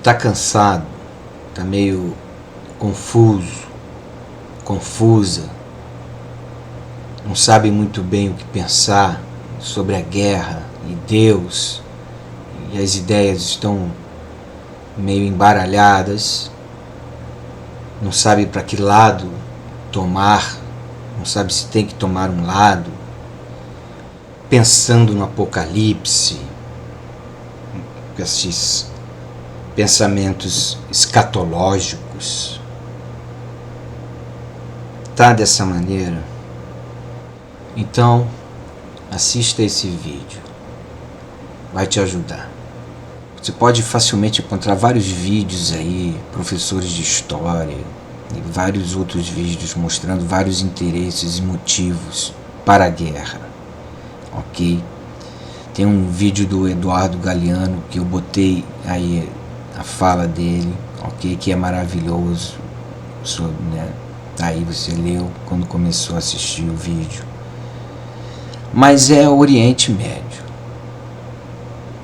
tá cansado, tá meio confusa, não sabe muito bem o que pensar sobre a guerra e Deus, e as ideias estão meio embaralhadas, não sabe para que lado tomar, não sabe se tem que tomar um lado, pensando no apocalipse, com esses pensamentos escatológicos. Tá dessa maneira? Então, assista esse vídeo. Vai te ajudar. Você pode facilmente encontrar vários vídeos aí, professores de história, e vários outros vídeos mostrando vários interesses e motivos para a guerra. Ok? Tem um vídeo do Eduardo Galeano que eu botei aí a fala dele, ok? Que é maravilhoso. Né? Aí você leu quando começou a assistir o vídeo. Mas é o Oriente Médio.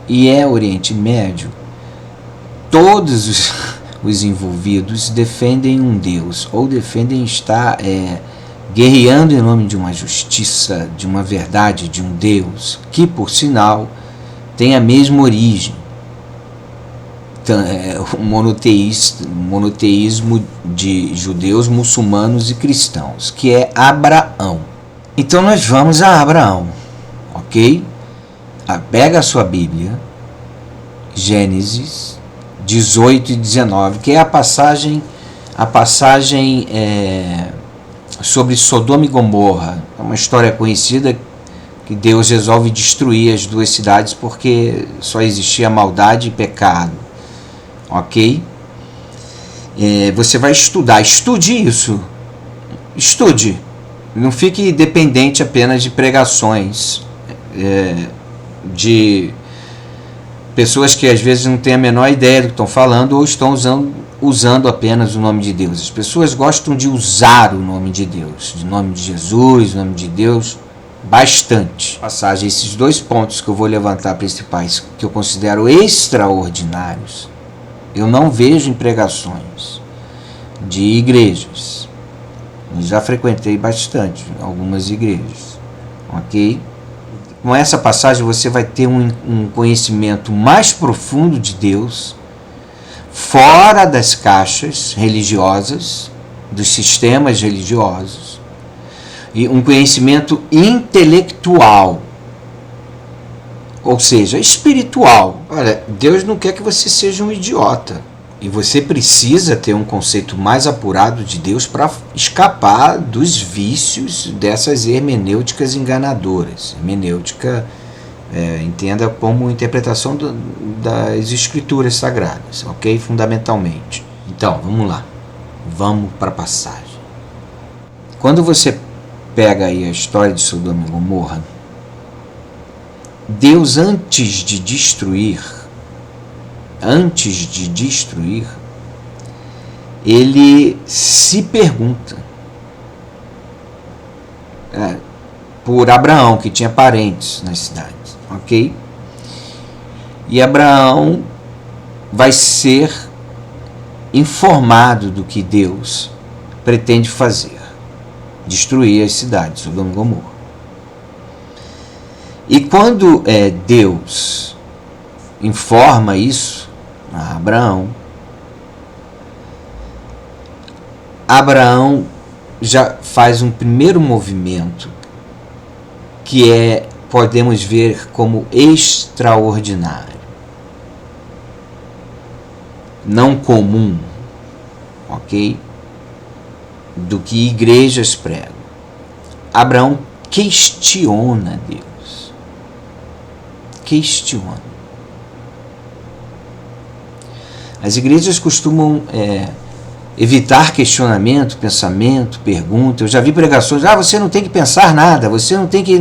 E é o Oriente Médio. Todos os envolvidos defendem um Deus, ou defendem estar guerreando em nome de uma justiça, de uma verdade, de um Deus, que, por sinal, tem a mesma origem. O monoteísmo de judeus, muçulmanos e cristãos, que é Abraão. Então nós vamos a Abraão, ok? Pega a sua Bíblia, Gênesis 18 e 19, que é a passagem sobre Sodoma e Gomorra. É uma história conhecida que Deus resolve destruir as duas cidades porque só existia maldade e pecado. Ok? Você vai estudar, estude isso. Estude. Não fique dependente apenas de pregações de pessoas que às vezes não têm a menor ideia do que estão falando ou estão usando apenas o nome de Deus. As pessoas gostam de usar o nome de Deus, o nome de Jesus, o nome de Deus, bastante. Passagem, esses dois pontos que eu vou levantar principais, que eu considero extraordinários, eu não vejo em pregações de igrejas. Eu já frequentei bastante algumas igrejas, ok? Com essa passagem você vai ter um conhecimento mais profundo de Deus, fora das caixas religiosas, dos sistemas religiosos, e um conhecimento intelectual, ou seja, espiritual. Olha, Deus não quer que você seja um idiota. E você precisa ter um conceito mais apurado de Deus para escapar dos vícios dessas hermenêuticas enganadoras. Hermenêutica, entenda como interpretação das escrituras sagradas, ok? Fundamentalmente. Então, vamos lá. Vamos para a passagem. Quando você pega aí a história de Sodoma e Gomorra, Deus, antes de destruir, ele se pergunta por Abraão, que tinha parentes nas cidades, ok? E Abraão vai ser informado do que Deus pretende fazer, destruir as cidades, Sodoma e Gomorra. E quando Deus informa isso a Abraão já faz um primeiro movimento que podemos ver como extraordinário, não comum, ok? Do que igrejas pregam. Abraão questiona Deus. Questiona. As igrejas costumam evitar questionamento, pensamento, pergunta. Eu já vi pregações, você não tem que pensar nada, você não tem que...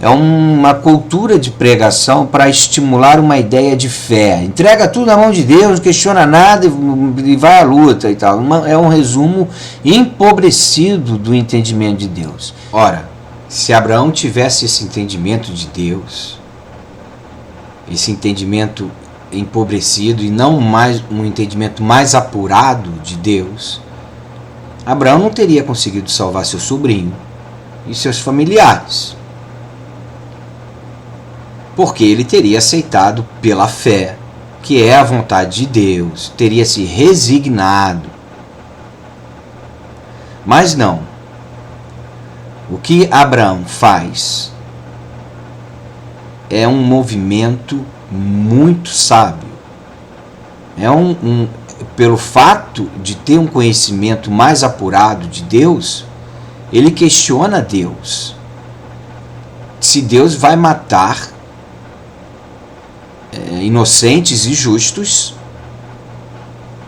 É uma cultura de pregação para estimular uma ideia de fé. Entrega tudo na mão de Deus, não questiona nada e vai à luta e tal. É um resumo empobrecido do entendimento de Deus. Ora, se Abraão tivesse esse entendimento de Deus, esse entendimento empobrecido e não mais um entendimento mais apurado de Deus, Abraão não teria conseguido salvar seu sobrinho e seus familiares, porque ele teria aceitado pela fé, que é a vontade de Deus, teria se resignado. Mas não. O que Abraão faz é um movimento muito sábio. Pelo fato de ter um conhecimento mais apurado de Deus, ele questiona Deus. Se Deus vai matar inocentes e justos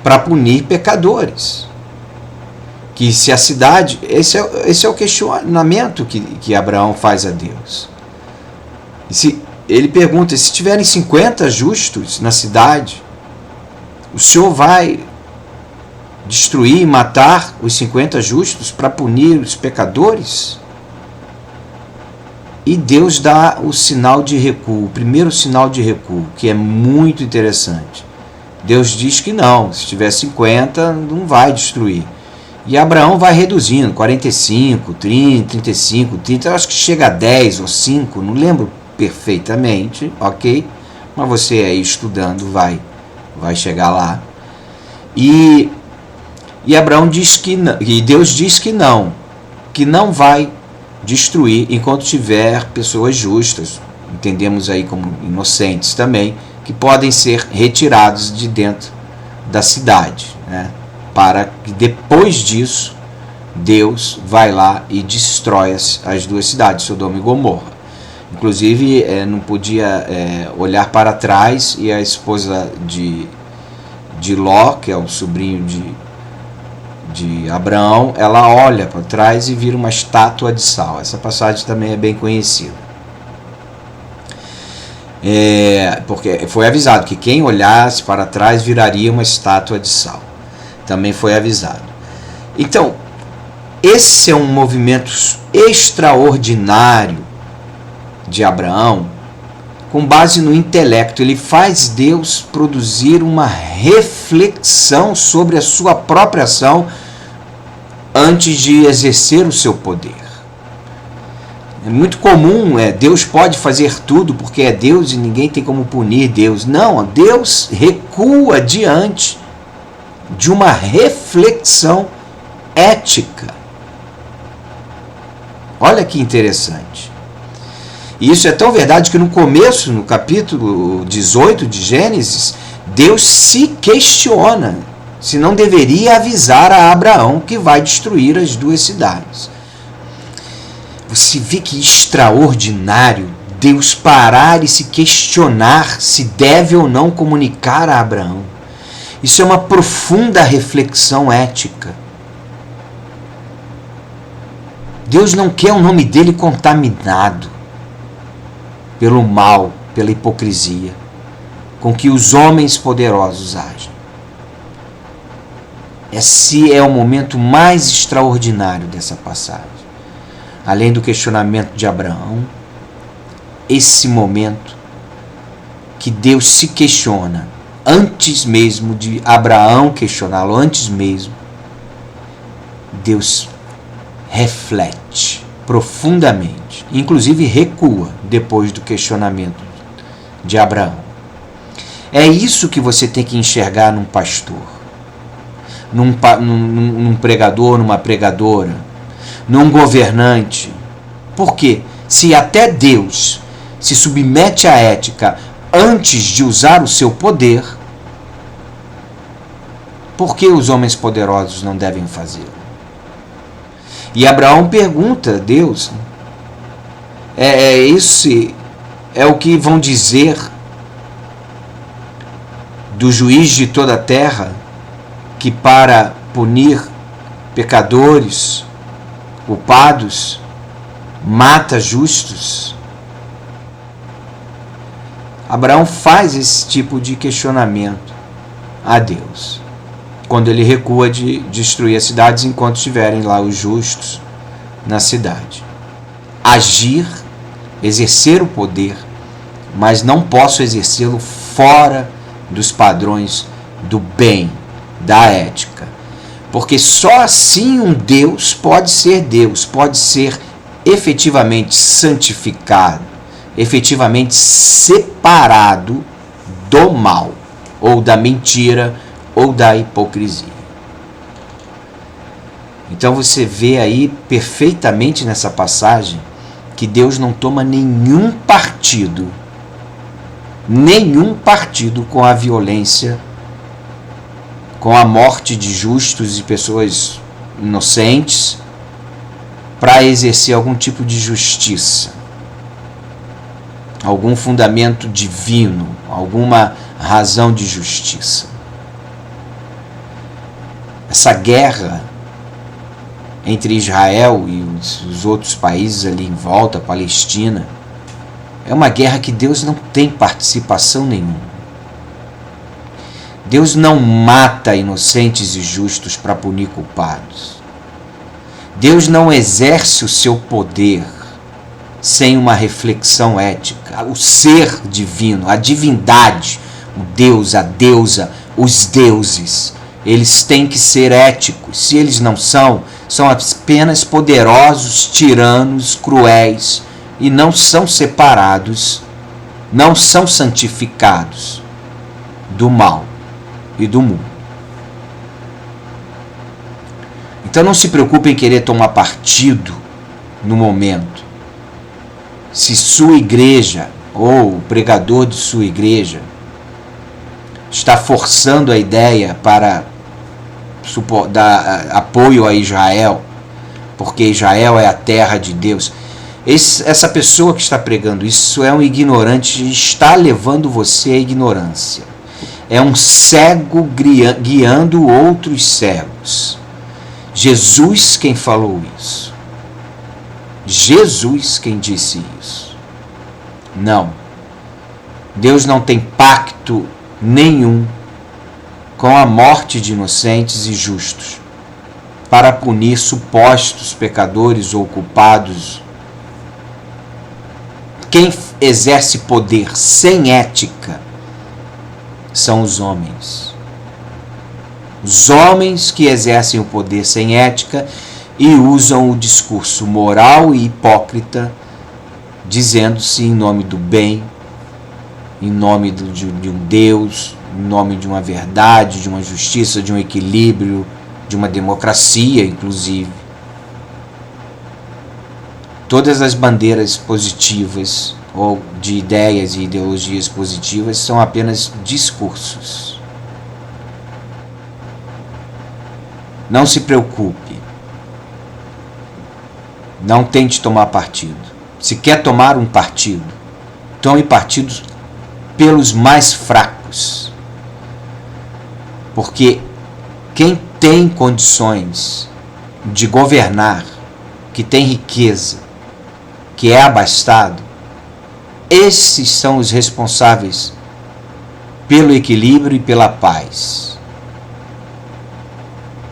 para punir pecadores. Que se a cidade... Esse é o questionamento que Abraão faz a Deus. Ele pergunta, se tiverem 50 justos na cidade, o Senhor vai destruir e matar os 50 justos para punir os pecadores? E Deus dá o sinal de recuo, o primeiro sinal de recuo, que é muito interessante. Deus diz que não, se tiver 50, não vai destruir. E Abraão vai reduzindo, 45, 30, 35, 30, eu acho que chega a 10 ou 5, não lembro perfeitamente, ok? Mas você aí estudando vai chegar lá. E Abraão diz que não, e Deus diz que não vai destruir enquanto tiver pessoas justas, entendemos aí como inocentes também, que podem ser retirados de dentro da cidade, né? Para que depois disso Deus vai lá e destrói as duas cidades, Sodoma e Gomorra. Inclusive não podia olhar para trás, e a esposa de Ló, que é o sobrinho de Abraão, ela olha para trás e vira uma estátua de sal. Essa passagem também é bem conhecida. Porque foi avisado que quem olhasse para trás viraria uma estátua de sal. Também foi avisado. Então, esse é um movimento extraordinário de Abraão, com base no intelecto. Ele faz Deus produzir uma reflexão sobre a sua própria ação antes de exercer o seu poder. É muito comum, Deus pode fazer tudo porque é Deus e ninguém tem como punir Deus. Não, Deus recua diante de uma reflexão ética. Olha que interessante. E isso é tão verdade que no começo, no capítulo 18 de Gênesis, Deus se questiona se não deveria avisar a Abraão que vai destruir as duas cidades. Você vê que extraordinário Deus parar e se questionar se deve ou não comunicar a Abraão. Isso é uma profunda reflexão ética. Deus não quer o nome dele contaminado pelo mal, pela hipocrisia com que os homens poderosos agem. Esse é o momento mais extraordinário dessa passagem. Além do questionamento de Abraão, esse momento que Deus se questiona, antes mesmo de Abraão questioná-lo, antes mesmo, Deus reflete profundamente, inclusive recua depois do questionamento de Abraão. É isso que você tem que enxergar num pastor, num pregador, numa pregadora, num governante. Porque se até Deus se submete à ética antes de usar o seu poder, por que os homens poderosos não devem fazê-lo? E Abraão pergunta a Deus, isso é o que vão dizer do juiz de toda a terra, que para punir pecadores, culpados, mata justos? Abraão faz esse tipo de questionamento a Deus, quando ele recua de destruir as cidades enquanto estiverem lá os justos na cidade. Agir, exercer o poder, mas não posso exercê-lo fora dos padrões do bem, da ética. Porque só assim um Deus, pode ser efetivamente santificado, efetivamente separado do mal, ou da mentira, ou da hipocrisia. Então você vê aí perfeitamente nessa passagem que Deus não toma nenhum partido com a violência, com a morte de justos e pessoas inocentes, para exercer algum tipo de justiça, algum fundamento divino, alguma razão de justiça. Essa guerra entre Israel e os outros países ali em volta, a Palestina, é uma guerra que Deus não tem participação nenhuma. Deus não mata inocentes e justos para punir culpados. Deus não exerce o seu poder sem uma reflexão ética. O ser divino, a divindade, o Deus, a deusa, os deuses, eles têm que ser éticos. Se eles não são apenas poderosos, tiranos, cruéis, e não são separados, não são santificados do mal e do mundo. Então não se preocupe em querer tomar partido no momento. Se sua igreja ou o pregador de sua igreja está forçando a ideia para dar apoio a Israel, porque Israel é a terra de Deus, essa pessoa que está pregando isso é um ignorante e está levando você à ignorância. É um cego guiando outros cegos. Jesus quem falou isso. Jesus quem disse isso. Não. Deus não tem pacto nenhum com a morte de inocentes e justos para punir supostos pecadores ou culpados. Quem exerce poder sem ética são os homens. Os homens que exercem o poder sem ética e usam o discurso moral e hipócrita, dizendo-se em nome do bem, em nome de um Deus, em nome de uma verdade, de uma justiça, de um equilíbrio, de uma democracia, inclusive. Todas as bandeiras positivas ou de ideias e ideologias positivas são apenas discursos. Não se preocupe. Não tente tomar partido. Se quer tomar um partido, tome partido pelos mais fracos. Porque quem tem condições de governar, que tem riqueza, que é abastado, esses são os responsáveis pelo equilíbrio e pela paz.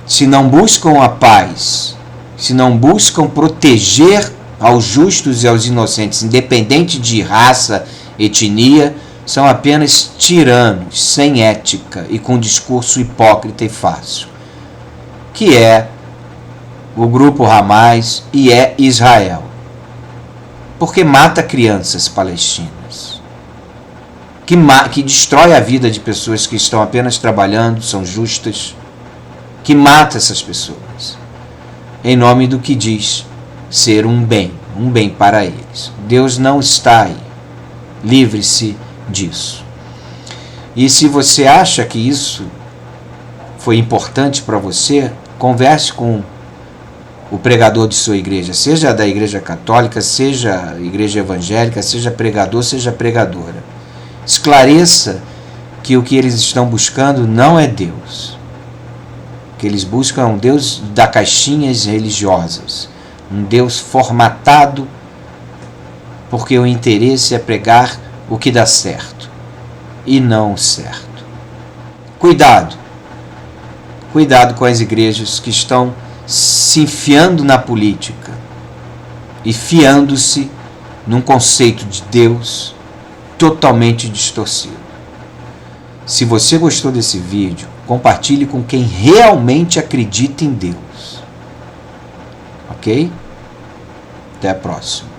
Se não buscam a paz, se não buscam proteger aos justos e aos inocentes, independente de raça, etnia, são apenas tiranos, sem ética e com discurso hipócrita e fácil, que é o grupo Hamas e é Israel. Porque mata crianças palestinas, que destrói a vida de pessoas que estão apenas trabalhando, são justas, que mata essas pessoas, em nome do que diz ser um bem para eles. Deus não está aí. Livre-se disso. E se você acha que isso foi importante para você, converse com o pregador de sua igreja, seja da igreja católica, seja igreja evangélica, seja pregador, seja pregadora. Esclareça que o que eles estão buscando não é Deus. O que eles buscam é um Deus das caixinhas religiosas, um Deus formatado, porque o interesse é pregar o que dá certo e não o certo. Cuidado com as igrejas que estão se enfiando na política e fiando-se num conceito de Deus totalmente distorcido. Se você gostou desse vídeo, compartilhe com quem realmente acredita em Deus. Ok? Até a próxima.